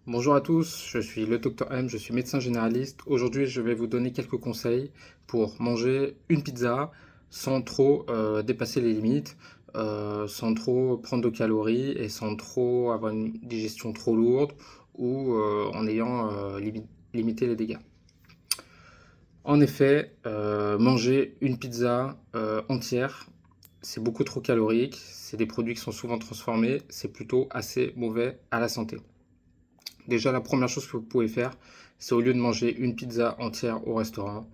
Bonjour à tous, je suis le Dr M, je suis médecin généraliste. Aujourd'hui, je vais vous donner quelques conseils pour manger une pizza sans trop dépasser les limites, sans trop prendre de calories et sans trop avoir une digestion trop lourde ou en ayant limité les dégâts. En effet, manger une pizza entière, c'est beaucoup trop calorique, c'est des produits qui sont souvent transformés, c'est plutôt assez mauvais à la santé. Déjà, la première chose que vous pouvez faire, c'est au lieu de manger une pizza entière au restaurant,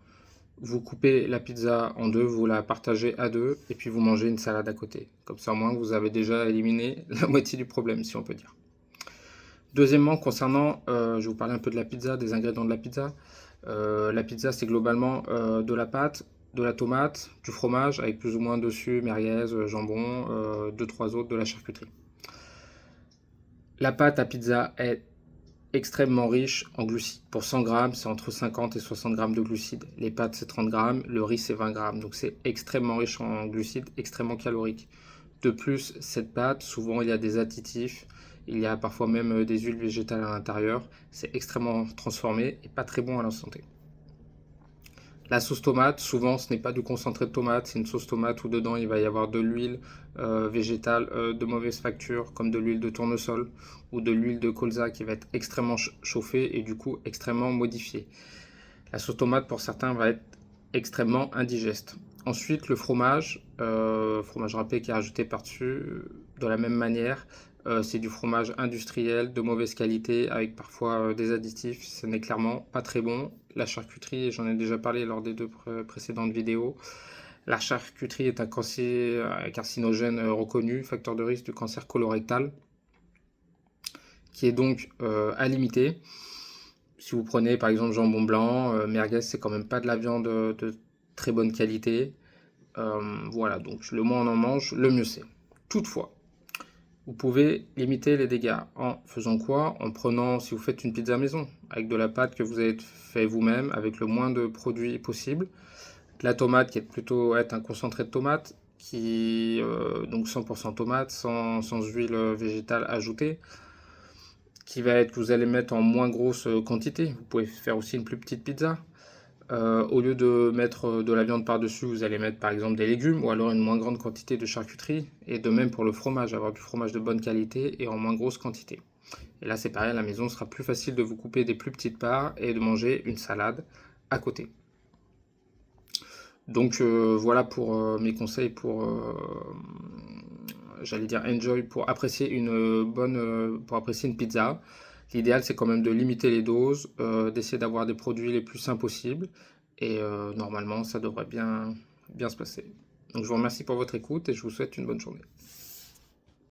vous coupez la pizza en deux, vous la partagez à deux, et puis vous mangez une salade à côté. Comme ça, au moins, vous avez déjà éliminé la moitié du problème, si on peut dire. Deuxièmement, concernant, je vais vous parler un peu de la pizza, des ingrédients de la pizza. La pizza, c'est globalement de la pâte, de la tomate, du fromage, avec plus ou moins dessus, merguez, jambon, deux, trois autres, de la charcuterie. La pâte à pizza est extrêmement riche en glucides. Pour 100 grammes, c'est entre 50 et 60 grammes de glucides. Les pâtes, c'est 30 grammes, le riz, c'est 20 grammes. Donc c'est extrêmement riche en glucides, extrêmement calorique. De plus, cette pâte, souvent, il y a des additifs, il y a parfois même des huiles végétales à l'intérieur. C'est extrêmement transformé et pas très bon à la santé. La sauce tomate, souvent ce n'est pas du concentré de tomate, c'est une sauce tomate où dedans il va y avoir de l'huile végétale de mauvaise facture, comme de l'huile de tournesol ou de l'huile de colza qui va être extrêmement chauffée et du coup extrêmement modifiée. La sauce tomate pour certains va être extrêmement indigeste. Ensuite, le fromage, fromage râpé qui est rajouté par-dessus, de la même manière, c'est du fromage industriel de mauvaise qualité avec parfois des additifs. Ce n'est clairement pas très bon. La charcuterie, j'en ai déjà parlé lors des deux précédentes vidéos. La charcuterie est un carcinogène reconnu, facteur de risque du cancer colorectal, qui est donc à limiter. Si vous prenez par exemple jambon blanc, merguez, c'est quand même pas de la viande de très bonne qualité. Voilà, donc le moins on en mange, le mieux c'est. Toutefois, vous pouvez limiter les dégâts en faisant quoi? En prenant, si vous faites une pizza maison, avec de la pâte que vous avez fait vous-même, avec le moins de produits possible. De la tomate qui est plutôt être un concentré de tomate, qui donc 100% tomate, sans huile végétale ajoutée, qui va être que vous allez mettre en moins grosse quantité. Vous pouvez faire aussi une plus petite pizza. Au lieu de mettre de la viande par-dessus, vous allez mettre par exemple des légumes ou alors une moins grande quantité de charcuterie. Et de même pour le fromage, avoir du fromage de bonne qualité et en moins grosse quantité. Et là, c'est pareil, à la maison, ce sera plus facile de vous couper des plus petites parts et de manger une salade à côté. Donc voilà pour mes conseils pour, j'allais dire enjoy, pour apprécier pour apprécier une pizza. L'idéal, c'est quand même de limiter les doses, d'essayer d'avoir des produits les plus sains possibles. Et normalement, ça devrait bien se passer. Donc je vous remercie pour votre écoute et je vous souhaite une bonne journée.